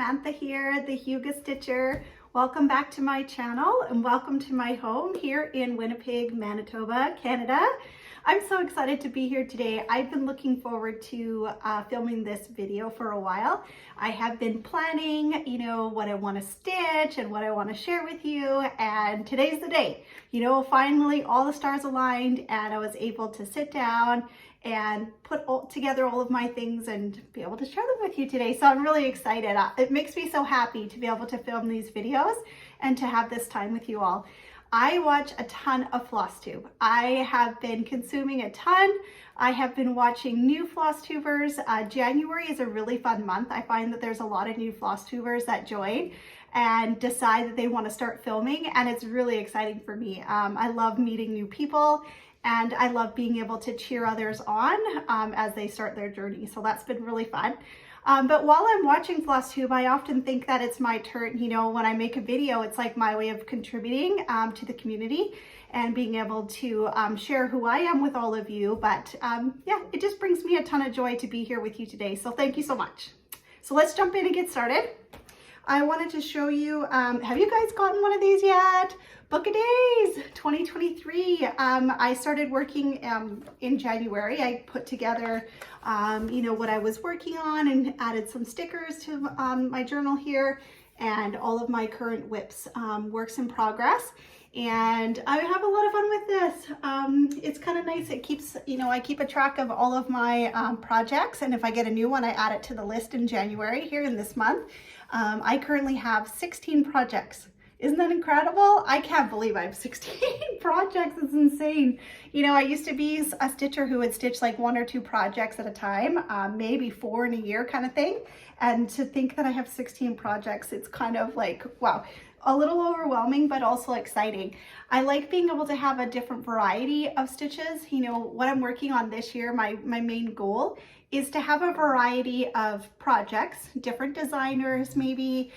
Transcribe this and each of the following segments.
Samantha here, the Huga Stitcher. Welcome back to my channel and welcome to my home here in Winnipeg, Manitoba, Canada. I'm so excited to be here today. I've been looking forward to filming this video for a while. I have been planning, what I want to stitch and what I want to share with you, and today's the day. Finally all the stars aligned and I was able to sit down and put together all of my things and be able to share them with you today. So I'm really excited. It makes me so happy to be able to film these videos and to have this time with you all. I watch a ton of Flosstube. I have been consuming a ton. I have been watching new Flosstubers. January is a really fun month. I find that there's a lot of new Flosstubers that join and decide that they want to start filming, and it's really exciting for me. I love meeting new people, and I love being able to cheer others on as they start their journey. So that's been really fun. But while I'm watching Flosstube, I often think that it's my turn. When I make a video, it's like my way of contributing to the community and being able to share who I am with all of you. But yeah, it just brings me a ton of joy to be here with you today. So thank you so much. So let's jump in and get started. I wanted to show you, have you guys gotten one of these yet? Book a Days 2023. I started working in January. I put together, what I was working on and added some stickers to my journal here and all of my current WIPs, works in progress. And I have a lot of fun with this. It's kind of nice. It keeps, I keep a track of all of my projects, and if I get a new one, I add it to the list in January here in this month. I currently have 16 projects. Isn't that incredible? I can't believe I have 16 projects. It's insane. I used to be a stitcher who would stitch like 1 or 2 projects at a time, maybe 4 in a year kind of thing. And to think that I have 16 projects, it's kind of like, wow, a little overwhelming, but also exciting. I like being able to have a different variety of stitches. What I'm working on this year, my main goal is to have a variety of projects, different designers maybe,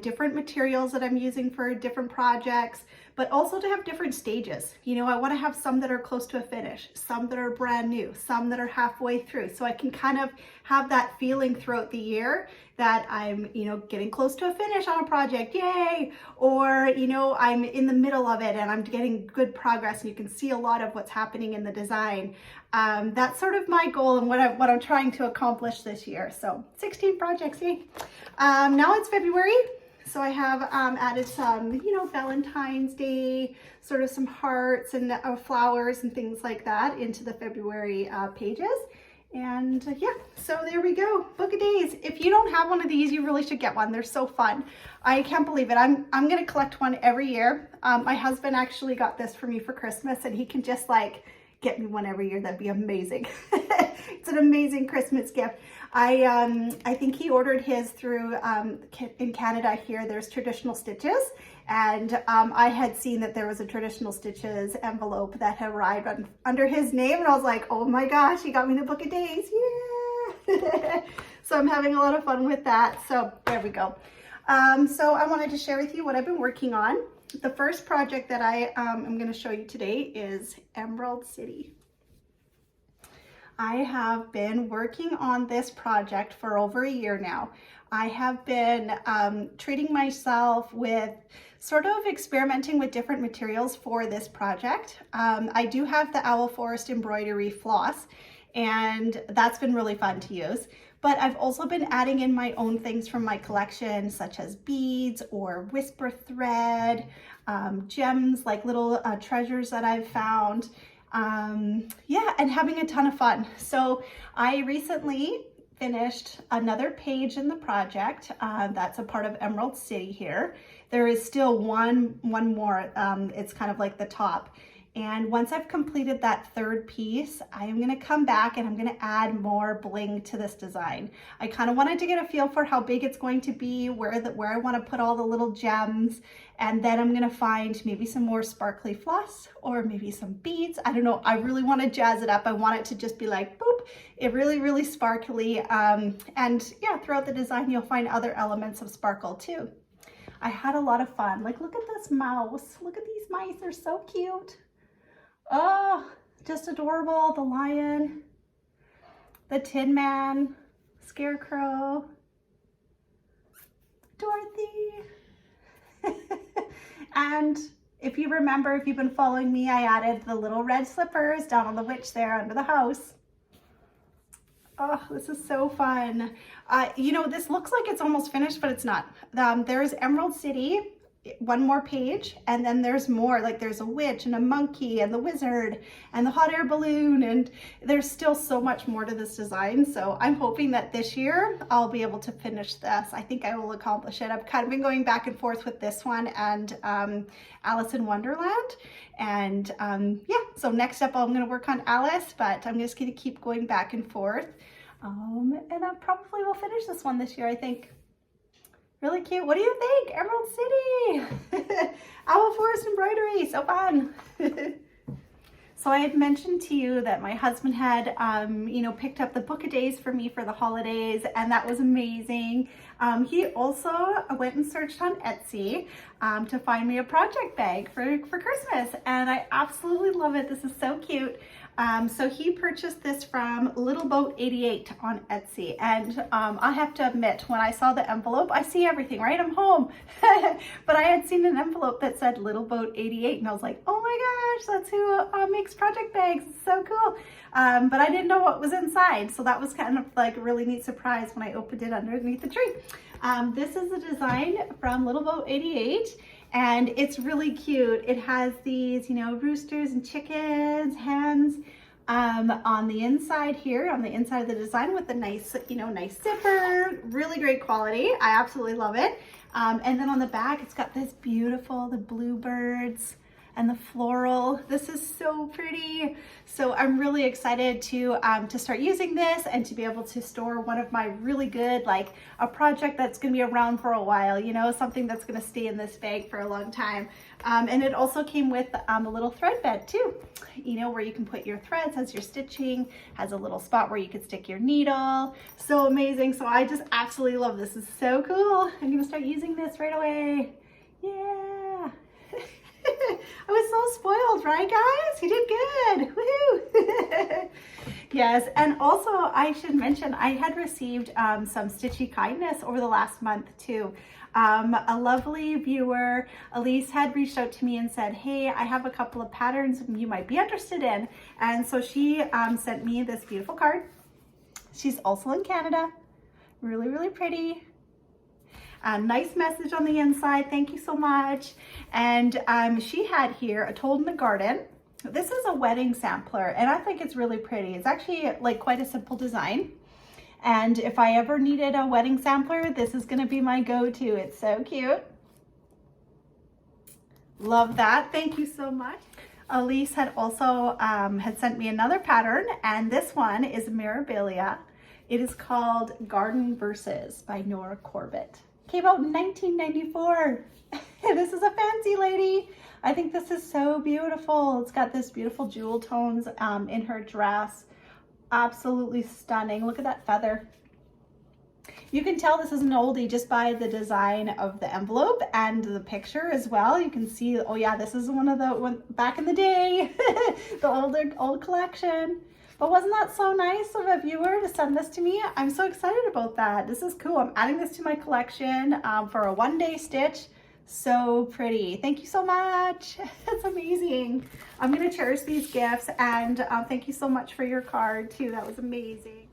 different materials that I'm using for different projects, but also to have different stages. I want to have some that are close to a finish, some that are brand new, some that are halfway through, so I can kind of have that feeling throughout the year that I'm, getting close to a finish on a project, yay, or, I'm in the middle of it and I'm getting good progress and you can see a lot of what's happening in the design. That's sort of my goal and what I'm trying to accomplish this year. So 16 projects, yay. Now it's February. So I have added some, Valentine's Day, sort of some hearts and flowers and things like that into the February pages. And yeah, so there we go, Book of Days. If you don't have one of these, you really should get one. They're so fun. I can't believe it. I'm gonna collect one every year. My husband actually got this for me for Christmas, and he can just like get me one every year. That'd be amazing. It's an amazing Christmas gift. I think he ordered his through, in Canada here, there's Traditional Stitches. And I had seen that there was a Traditional Stitches envelope that had arrived under his name. And I was like, oh my gosh, he got me the Book of Days. Yeah. So I'm having a lot of fun with that. So there we go. So I wanted to share with you what I've been working on. The first project that I am going to show you today is Emerald City. I have been working on this project for over a year now. I have been treating myself with sort of experimenting with different materials for this project. I do have the Owl Forest embroidery floss, and that's been really fun to use. But I've also been adding in my own things from my collection, such as beads or whisper thread, gems, like little treasures that I've found. Yeah, and having a ton of fun. So I recently finished another page in the project that's a part of Emerald City here. There is still one more, it's kind of like the top. And once I've completed that third piece, I am gonna come back and I'm gonna add more bling to this design. I kind of wanted to get a feel for how big it's going to be, where I wanna put all the little gems, and then I'm gonna find maybe some more sparkly floss or maybe some beads. I don't know, I really wanna jazz it up. I want it to just be like, boop, it really sparkly. And yeah, throughout the design, you'll find other elements of sparkle too. I had a lot of fun. Like, look at this mouse. Look at these mice, they're so cute. Oh, just adorable. The lion, the Tin Man, Scarecrow. Dorothy. And if you remember, if you've been following me, I added the little red slippers down on the witch there under the house. Oh, this is so fun. You know, this looks like it's almost finished, but it's not. There's Emerald City, one more page, and then there's more, like there's a witch and a monkey and the wizard and the hot air balloon, and there's still so much more to this design. So I'm hoping that this year I'll be able to finish this. I think I will accomplish it. I've kind of been going back and forth with this one and Alice in Wonderland. And yeah, so next up I'm going to work on Alice, but I'm just going to keep going back and forth. And I probably will finish this one this year, I think. Really cute. What do you think? Emerald City. Owl Forest embroidery. So fun. So I had mentioned to you that my husband had, you know, picked up the book a days for me for the holidays, and that was amazing. He also went and searched on Etsy to find me a project bag for Christmas, and I absolutely love it. This is so cute. So he purchased this from Little Boat 88 on Etsy, and I have to admit, when I saw the envelope, I see everything, right? I'm home. But I had seen an envelope that said Little Boat 88, and I was like, oh my gosh, that's who makes project bags. It's so cool. But I didn't know what was inside, so that was kind of like a really neat surprise when I opened it underneath the tree. This is a design from Little Boat 88. And it's really cute. It has these, you know, roosters and chickens, hens on the inside here, on the inside of the design with a nice, you know, nice zipper, really great quality. I absolutely love it. And then on the back, it's got this beautiful, the bluebirds and the floral. This is so pretty. So I'm really excited to start using this and to be able to store one of my really good, like a project that's gonna be around for a while, you know, something that's gonna stay in this bag for a long time. And it also came with a little thread bed too, you know, where you can put your threads as you're stitching, has a little spot where you could stick your needle. So amazing. So I just absolutely love this. This is so cool. I'm gonna start using this right away. Yeah. I was so spoiled, right guys? You did good. Woohoo! Yes, and also I should mention I had received some Stitchy Kindness over the last month too. A lovely viewer, Elise, had reached out to me and said, hey, I have a couple of patterns you might be interested in. And so she sent me this beautiful card. She's also in Canada. Really, really pretty. A nice message on the inside. Thank you so much. And she had here a Told in the Garden. This is a wedding sampler, and I think it's really pretty. It's actually like quite a simple design. And if I ever needed a wedding sampler, this is gonna be my go-to. It's so cute. Love that. Thank you so much. Elise had also had sent me another pattern, and this one is Mirabilia. It is called Garden Verses by Nora Corbett. Came out in 1994. This is a fancy lady. I think this is so beautiful. It's got this beautiful jewel tones in her dress. Absolutely stunning. Look at that feather. You can tell this is an oldie just by the design of the envelope and the picture as well. You can see, oh yeah, this is one of the back in the day, the old collection. But wasn't that so nice of a viewer to send this to me? I'm so excited about that. This is cool. I'm adding this to my collection for a one-day stitch. So pretty. Thank you so much. It's amazing. I'm going to cherish these gifts, and thank you so much for your card too. That was amazing.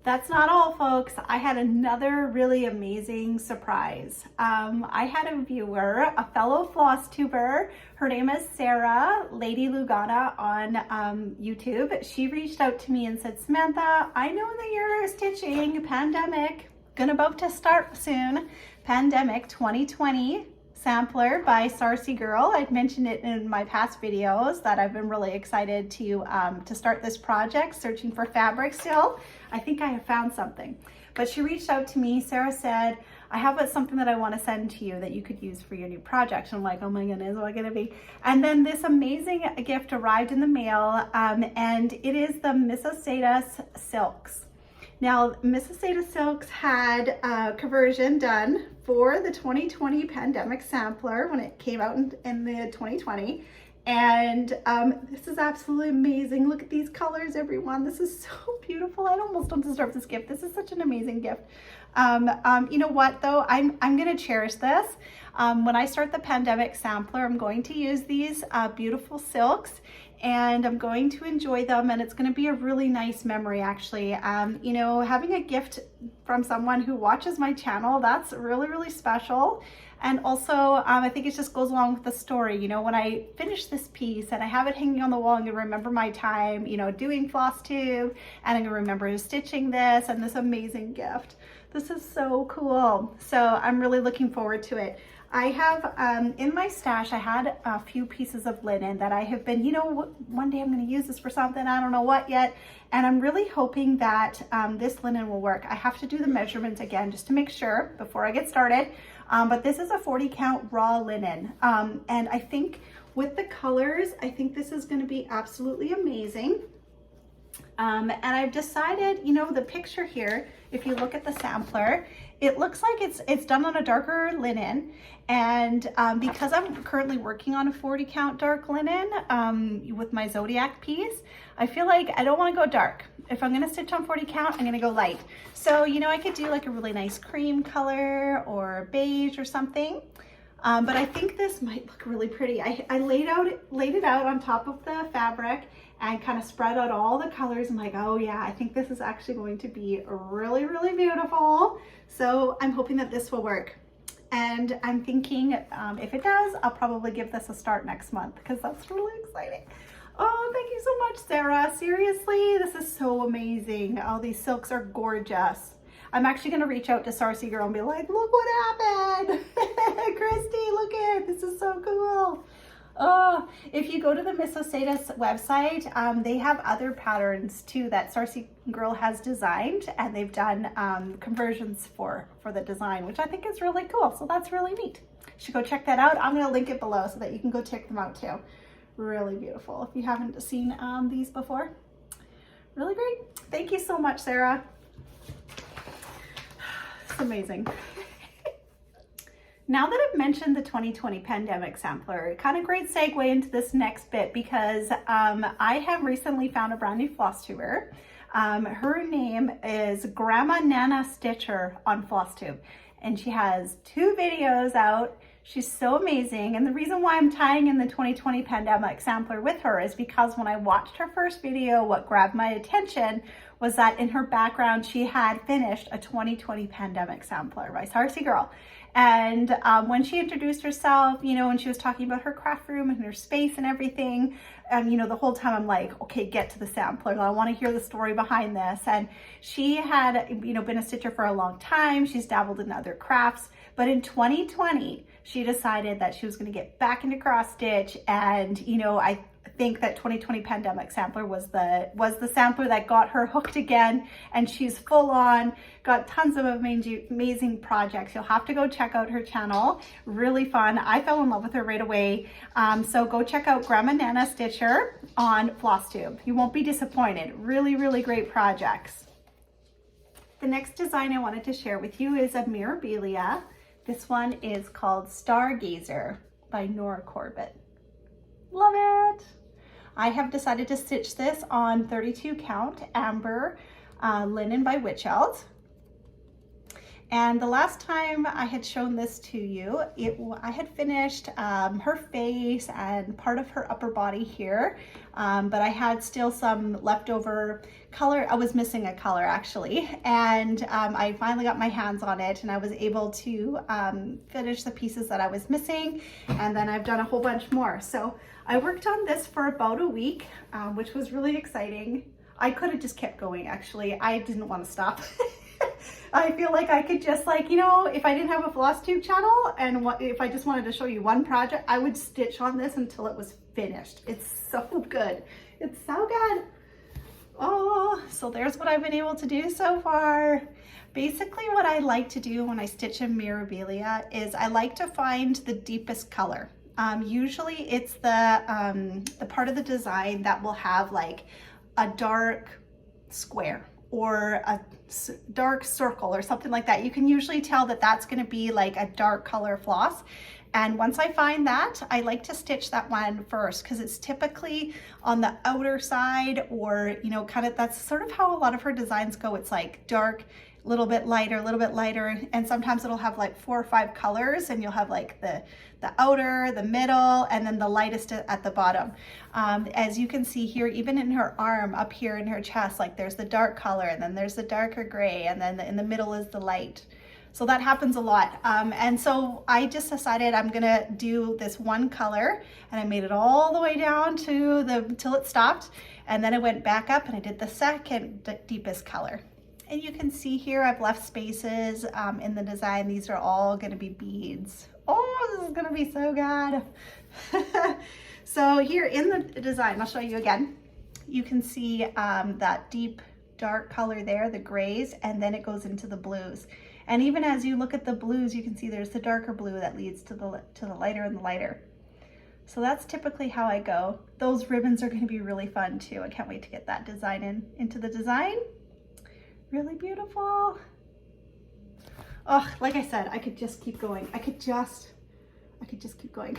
That's not all, folks. I had another really amazing surprise. I had a viewer, a fellow Flosstuber. Her name is Sarah, Lady Lugana on YouTube. She reached out to me and said, Samantha, I know that you're stitching Pandemic, gonna about to start soon. Pandemic 2020 sampler by Sarcy Girl. I'd mentioned it in my past videos that I've been really excited to start this project, searching for fabric still. I think I have found something. But she reached out to me. Sarah said, I have something that I want to send to you that you could use for your new project. And I'm like, oh my goodness, what gonna be? And then this amazing gift arrived in the mail, and it is the Mississauga Silks. Now, Mississauga Silks had a conversion done for the 2020 Pandemic sampler when it came out in the 2020. And this is absolutely amazing. Look at these colors, everyone. This is so beautiful. I almost don't deserve this gift. This is such an amazing gift. You know what though, I'm gonna cherish this. When I start the pandemic sampler, I'm going to use these beautiful silks, and I'm going to enjoy them, and it's going to be a really nice memory actually. You know, having a gift from someone who watches my channel, that's really, really special. And also, I think it just goes along with the story. You know, when I finish this piece and I have it hanging on the wall, I'm gonna remember my time, you know, doing Flosstube, and I'm gonna remember stitching this and this amazing gift. This is so cool. So I'm really looking forward to it. I have, in my stash, I had a few pieces of linen that I have been, you know, one day I'm going to use this for something, I don't know what yet. And I'm really hoping that this linen will work. I have to do the measurements again just to make sure before I get started. But this is a 40 count raw linen. And I think with the colors, I think this is going to be absolutely amazing. And I've decided, you know, the picture here, if you look at the sampler, it looks like it's done on a darker linen. And because I'm currently working on a 40 count dark linen with my Zodiac piece, I feel like I don't want to go dark. If I'm going to stitch on 40 count, I'm going to go light. So, you know, I could do like a really nice cream color or beige or something. But I think this might look really pretty. I laid it out on top of the fabric and kind of spread out all the colors. I'm like, oh yeah, I think this is actually going to be really, really beautiful. So I'm hoping that this will work. And I'm thinking if it does, I'll probably give this a start next month because that's really exciting. Oh, thank you so much, Sarah. Seriously, this is so amazing. All these silks are gorgeous. I'm actually going to reach out to Sarcy Girl and be like, look what happened. Christy, look at this is so cool. Oh, if you go to the Miss Oseda's website, they have other patterns too that Sarcy Girl has designed, and they've done conversions for the design, which I think is really cool. So that's really neat. You should go check that out. I'm going to link it below so that you can go check them out too. Really beautiful. If you haven't seen these before, really great. Thank you so much, Sarah. It's amazing. Now that I've mentioned the 2020 pandemic sampler, kind of great segue into this next bit because I have recently found a brand new Flosstuber. Her name is Grandma Nana Stitcher on Flosstube, and she has 2 videos out. She's so amazing, and the reason why I'm tying in the 2020 pandemic sampler with her is because when I watched her first video, what grabbed my attention was that in her background she had finished a 2020 pandemic sampler by Sarcy Girl. And when she introduced herself, you know, and she was talking about her craft room and her space and everything, you know, the whole time I'm like, okay, get to the sampler. I want to hear the story behind this. And she had, you know, been a stitcher for a long time. She's dabbled in other crafts, but in 2020, she decided that she was going to get back into cross stitch. And, you know, I think that 2020 pandemic sampler was the sampler that got her hooked again, and she's full on, got tons of amazing projects. You'll have to go check out her channel. Really fun. I fell in love with her right away. So go check out Grandma Nana Stitcher on Flosstube. You won't be disappointed. Really, really great projects. The next design I wanted to share with you is a Mirabilia. This one is called Stargazer by Nora Corbett. Love it. I have decided to stitch this on 32 count amber linen by Witchelt. And the last time I had shown this to you, I had finished her face and part of her upper body here, but I had still some leftover color. I was missing a color actually, and I finally got my hands on it, and I was able to finish the pieces that I was missing, and then I've done a whole bunch more. So I worked on this for about a week, which was really exciting. I could have just kept going actually. I didn't want to stop. I feel like I could just, like, you know, if I didn't have a Flosstube channel and if I just wanted to show you one project, I would stitch on this until it was finished. It's so good. It's so good. Oh, so there's what I've been able to do so far. Basically what I like to do when I stitch a Mirabilia is I like to find the deepest color. Usually it's the part of the design that will have like a dark square or a dark circle or something like that. You can usually tell that that's going to be like a dark color floss. And once I find that, I like to stitch that one first because it's typically on the outer side, or, you know, kind of, that's sort of how a lot of her designs go. It's like dark a little bit lighter, and sometimes it'll have like 4 or 5 colors, and you'll have like the outer, the middle, and then the lightest at the bottom. As you can see here, even in her arm up here in her chest, like there's the dark color, and then there's the darker gray, and then in the middle is the light. So that happens a lot. And so I just decided I'm gonna do this one color, and I made it all the way down to till it stopped. And then I went back up and I did the second deepest color. And you can see here I've left spaces in the design. These are all gonna be beads. Oh, this is gonna be so good. So here in the design, I'll show you again. You can see that deep dark color there, the grays, and then it goes into the blues. And even as you look at the blues, you can see there's the darker blue that leads to the lighter and the lighter. So that's typically how I go. Those ribbons are going to be really fun too. I can't wait to get that design into the design. Really beautiful. Oh, like I said, I could just keep going. I could just keep going.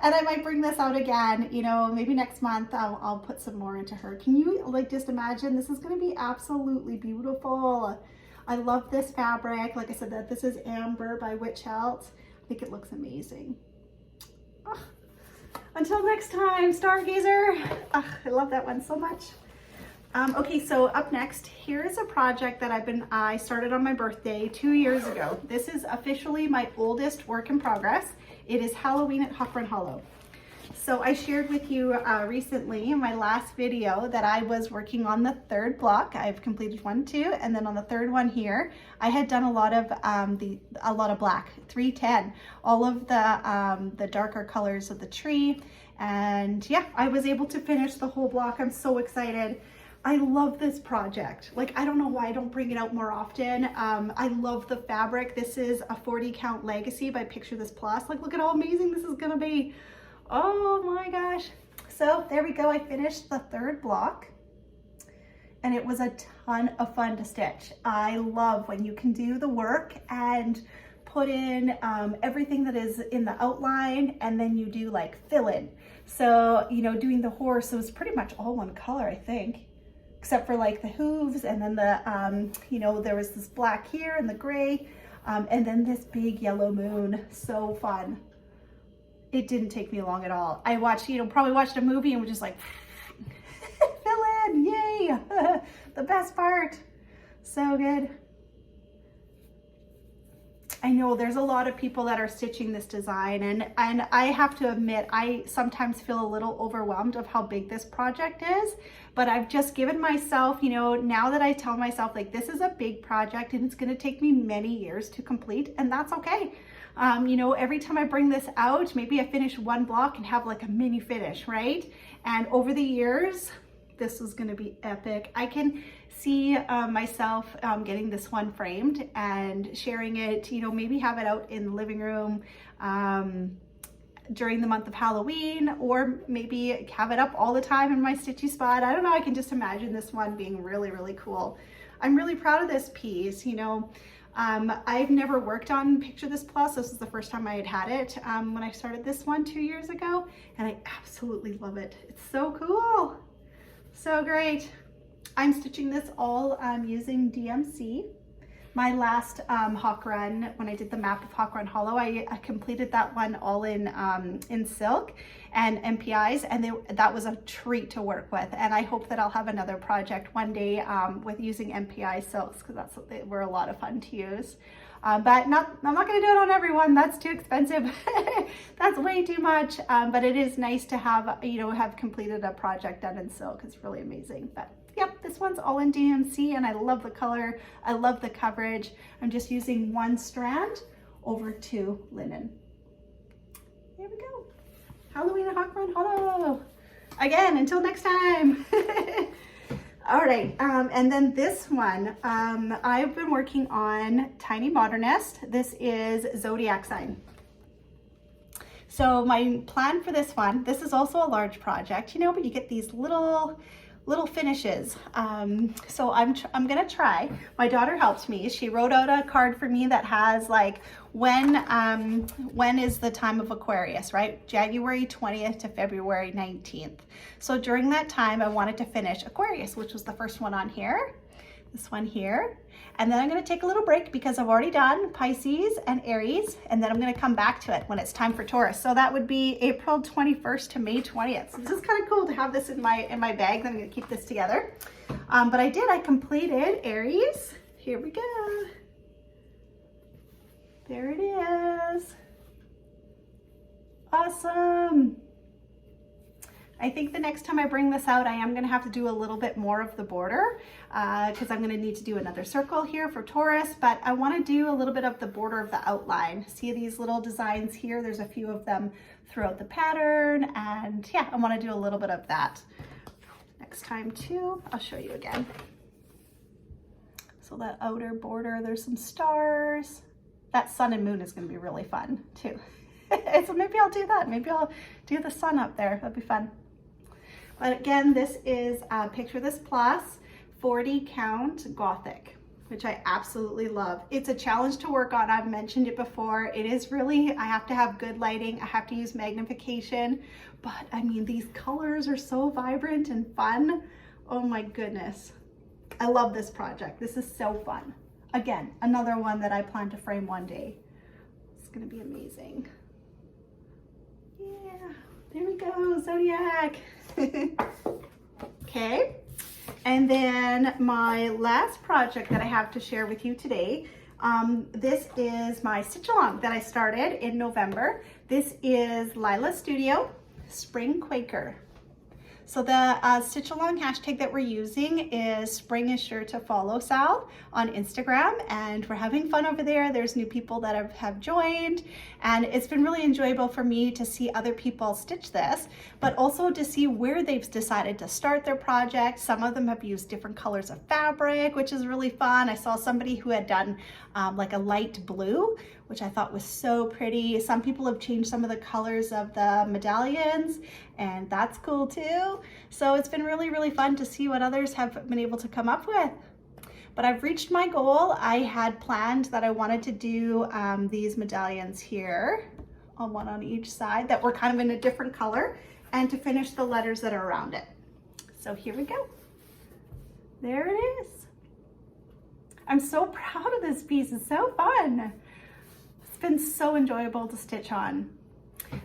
And I might bring this out again, you know, maybe next month I'll put some more into her. Can you like just imagine? This is going to be absolutely beautiful. I love this fabric. Like I said, that this is Amber by Witch Elt. I think it looks amazing. Oh, until next time, Stargazer. Oh, I love that one so much. Okay, so up next, here is a project that I started on my birthday 2 years ago. This is officially my oldest work in progress. It is Halloween at Hoffman Hollow. So I shared with you recently in my last video that I was working on the 3rd block. I've completed 1, 2, and then on the 3rd one here, I had done a lot of black, 310, all of the darker colors of the tree. And yeah, I was able to finish the whole block. I'm so excited. I love this project. Like, I don't know why I don't bring it out more often. I love the fabric. This is a 40 count legacy by Picture This Plus. Like, look at how amazing this is gonna be. Oh my gosh. So there we go. I finished the 3rd block and it was a ton of fun to stitch. I love when you can do the work and put in everything that is in the outline, and then you do like fill in. So, you know, doing the horse, it was pretty much all one color, I think, except for like the hooves, and then the, you know, there was this black here and the gray, and then this big yellow moon. So fun. It didn't take me long at all. I watched, you know, probably watched a movie and was just like, fill in, yay, the best part. So good. I know there's a lot of people that are stitching this design, and I have to admit, I sometimes feel a little overwhelmed of how big this project is, but I've just given myself, you know, now that I tell myself like this is a big project and it's gonna take me many years to complete, and that's okay. You know, every time I bring this out, maybe I finish 1 block and have like a mini finish, right? And over the years, this is gonna be epic. I can see myself getting this one framed and sharing it, you know, maybe have it out in the living room during the month of Halloween, or maybe have it up all the time in my stitchy spot. I don't know, I can just imagine this one being really, really cool. I'm really proud of this piece, you know. I've never worked on Picture This Plus. This is the first time I had it when I started this one 2 years ago, and I absolutely love it. It's so cool. So great. I'm stitching this all using DMC. My last Hawk Run, when I did the map of Hawk Run Hollow, I completed that one all in silk and MPIs, and that was a treat to work with. And I hope that I'll have another project one day with using MPI silks, because they were a lot of fun to use. But I'm not going to do it on everyone. That's too expensive. That's way too much. But it is nice to have, you know, have completed a project done in silk. It's really amazing. But yep, this one's all in DMC, and I love the color. I love the coverage. I'm just using 1 strand over 2 linen. There we go. Halloween at Hawk Run Hollow. Again, until next time. All right, and then this one, I've been working on Tiny Modernist. This is Zodiac Sign. So my plan for this one, this is also a large project, you know, but you get these little finishes. So I'm gonna try. My daughter helped me. She wrote out a card for me that has like when is the time of Aquarius, right? January 20th to February 19th. So during that time, I wanted to finish Aquarius, which was the first one on here. this one here. And then I'm gonna take a little break because I've already done Pisces and Aries, and then I'm gonna come back to it when it's time for Taurus. So that would be April 21st to May 20th. So this is kind of cool to have this in my bag. Then I'm gonna keep this together. But I completed Aries. Here we go. There it is. Awesome. I think the next time I bring this out, I am going to have to do a little bit more of the border because I'm going to need to do another circle here for Taurus, but I want to do a little bit of the border of the outline. See these little designs here? There's a few of them throughout the pattern, and yeah, I want to do a little bit of that. Next time too, I'll show you again. So that outer border, there's some stars. That sun and moon is going to be really fun too. So maybe I'll do that. Maybe I'll do the sun up there. That'd be fun. But again, this is Picture This Plus 40 count Gothic, which I absolutely love. It's a challenge to work on. I've mentioned it before. It is really, I have to have good lighting. I have to use magnification, but I mean, these colors are so vibrant and fun. Oh my goodness. I love this project. This is so fun. Again, another one that I plan to frame one day. It's gonna be amazing. Yeah, there we go, Zodiac. Okay, and then my last project that I have to share with you today, this is my stitch along that I started in November. This is Lila's Studio Spring Quaker. So the stitch along hashtag that we're using is Spring is Sure to Follow Sal on Instagram, and we're having fun over there. There's new people that have joined, and it's been really enjoyable for me to see other people stitch this, but also to see where they've decided to start their project. Some of them have used different colors of fabric, which is really fun. I saw somebody who had done like a light blue, which I thought was so pretty. Some people have changed some of the colors of the medallions, and that's cool too. So it's been really, really fun to see what others have been able to come up with. But I've reached my goal. I had planned that I wanted to do these medallions here, one on each side, that were kind of in a different color, and to finish the letters that are around it. So here we go. There it is. I'm so proud of this piece. It's so fun. It's been so enjoyable to stitch on.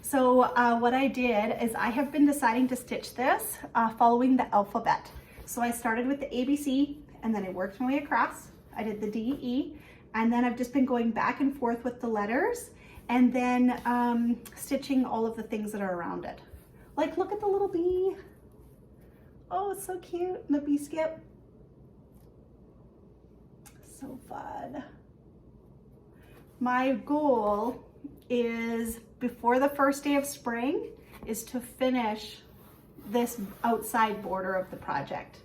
So what I did is I have been deciding to stitch this following the alphabet. So I started with the ABC, and then I worked my way across. I did the D, E, and then I've just been going back and forth with the letters, and then stitching all of the things that are around it. Like, look at the little bee. Oh, it's so cute, the bee skip. So fun. My goal is, before the first day of spring, is to finish this outside border of the project.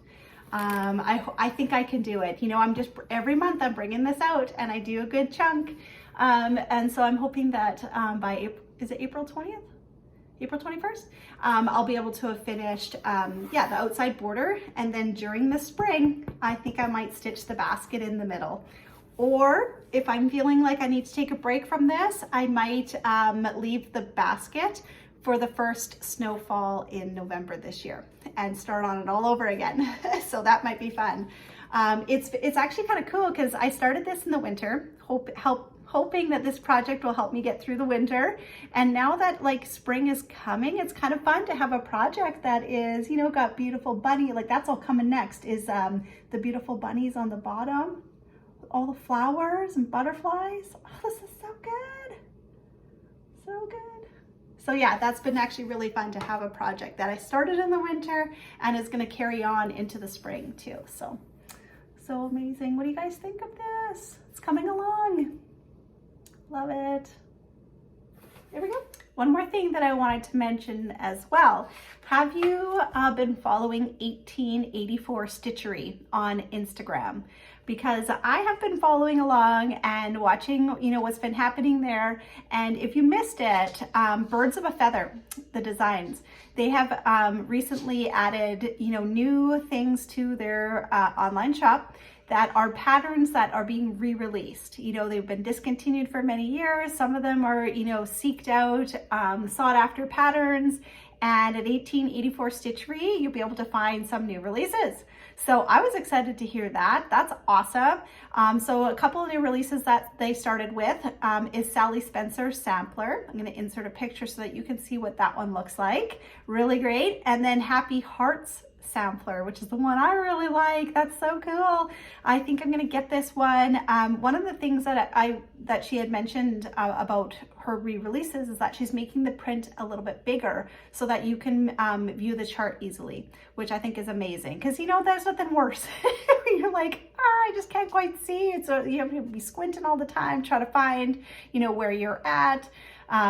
I think I can do it. You know, I'm just, every month I'm bringing this out and I do a good chunk. And so I'm hoping that by April, is it April 20th? April 21st? I'll be able to have finished, yeah, the outside border. And then during the spring, I think I might stitch the basket in the middle. Or if I'm feeling like I need to take a break from this, I might leave the basket for the first snowfall in November this year and start on it all over again. So that might be fun. It's actually kind of cool because I started this in the winter, hoping that this project will help me get through the winter. And now that like spring is coming, it's kind of fun to have a project that is, you know, got beautiful bunny, like that's all coming next is the beautiful bunnies on the bottom, all the flowers and butterflies. Oh, this is so good. So good. So yeah, that's been actually really fun to have a project that I started in the winter and is going to carry on into the spring too. So amazing. What do you guys think of this? It's coming along. Love it. There we go. One more thing that I wanted to mention as well. Have you been following 1884 Stitchery on Instagram? Because I have been following along and watching, you know, what's been happening there. And if you missed it, Birds of a Feather, the designs, they have recently added, you know, new things to their online shop. that are patterns that are being re-released. You know, they've been discontinued for many years. Some of them are, you know, seeked out, sought after patterns. And at 1884 Stitchery, you'll be able to find some new releases. So I was excited to hear that. That's awesome. So a couple of new releases that they started with is Sally Spencer's Sampler. I'm going to insert a picture so that you can see what that one looks like. Really great. And then Happy Hearts Sampler, which is the one I really like. That's so cool. I think I'm going to get this one. One of the things that she had mentioned about her re-releases is that she's making the print a little bit bigger so that you can view the chart easily, which I think is amazing, because you know there's nothing worse. You're like, oh, I just can't quite see it, so you have to be squinting all the time, try to find, you know, where you're at.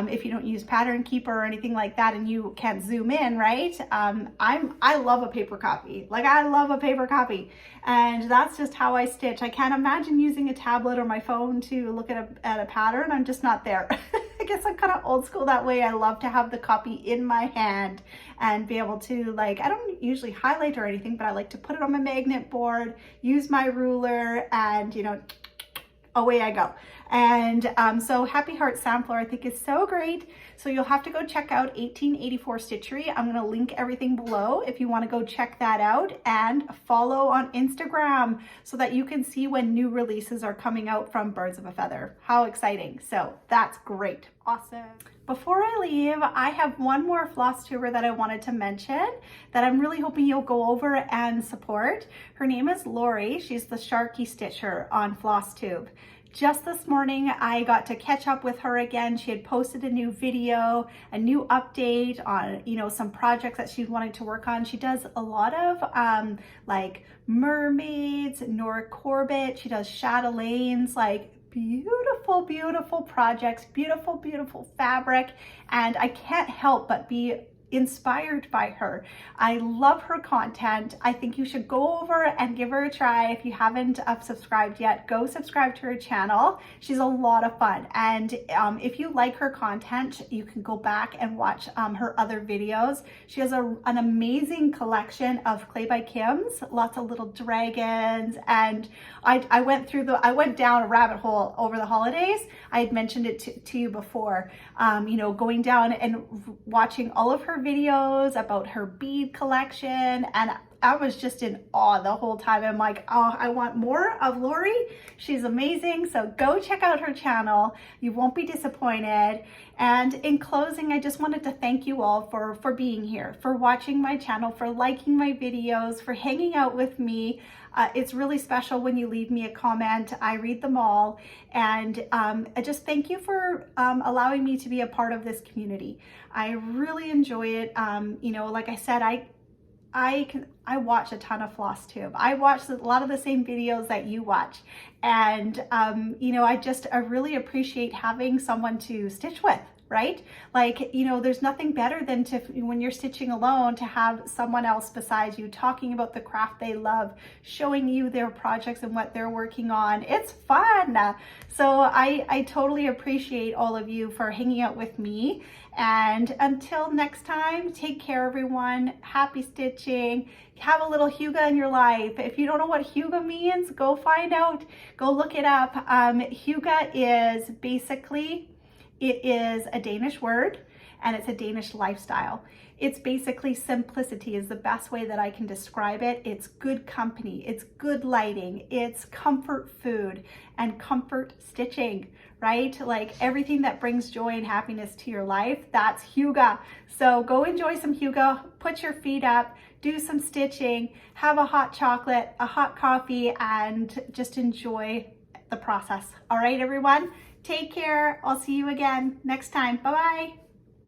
If you don't use Pattern Keeper or anything like that and you can't zoom in, right? I love a paper copy. Like, I love a paper copy, and that's just how I stitch. I can't imagine using a tablet or my phone to look at a pattern. I'm just not there. I guess I'm kind of old school that way. I love to have the copy in my hand and be able to, like, I don't usually highlight or anything, but I like to put it on my magnet board, use my ruler, and, you know, away I go. And so Happy Heart Sampler I think is so great. So you'll have to go check out 1884 Stitchery. I'm going to link everything below if you want to go check that out, and follow on Instagram so that you can see when new releases are coming out from Birds of a Feather. How exciting. So that's great. Awesome. Before I leave, I have one more Flosstuber that I wanted to mention that I'm really hoping you'll go over and support. Her name is Lori. She's the Sharky Stitcher on Flosstube. Just this morning, I got to catch up with her again. She had posted a new video, a new update on, you know, some projects that she's wanting to work on. She does a lot of like mermaids, Nora Corbett. She does chatelaines, like beautiful, beautiful projects, beautiful, beautiful fabric. And I can't help but be inspired by her. I love her content. I think you should go over and give her a try. If you haven't subscribed yet, go subscribe to her channel. She's a lot of fun. And if you like her content, you can go back and watch her other videos. She has an amazing collection of Clay by Kim's, lots of little dragons. And I went down a rabbit hole over the holidays. I had mentioned it to you before, you know, going down and watching all of her videos about her bead collection, and I was just in awe the whole time. I'm like, oh, I want more of Lori. She's amazing. So go check out her channel. You won't be disappointed. And in closing, I just wanted to thank you all for being here, for watching my channel, for liking my videos, for hanging out with me. It's really special when you leave me a comment. I read them all. And I just thank you for allowing me to be a part of this community. I really enjoy it. You know, like I said, I watch a ton of Flosstube. I watch a lot of the same videos that you watch. And, you know, I really appreciate having someone to stitch with, right? Like, you know, there's nothing better than when you're stitching alone, to have someone else besides you talking about the craft they love, showing you their projects and what they're working on. It's fun. So I totally appreciate all of you for hanging out with me. And until next time, take care, everyone. Happy stitching. Have a little hygge in your life. If you don't know what hygge means, go find out. Go look it up. Hygge is basically, it is a Danish word, and it's a Danish lifestyle. It's basically simplicity is the best way that I can describe it. It's good company, it's good lighting, it's comfort food and comfort stitching, right? Like everything that brings joy and happiness to your life, that's hygge. So go enjoy some hygge, put your feet up, do some stitching, have a hot chocolate, a hot coffee, and just enjoy the process. All right, everyone, take care. I'll see you again next time. Bye-bye.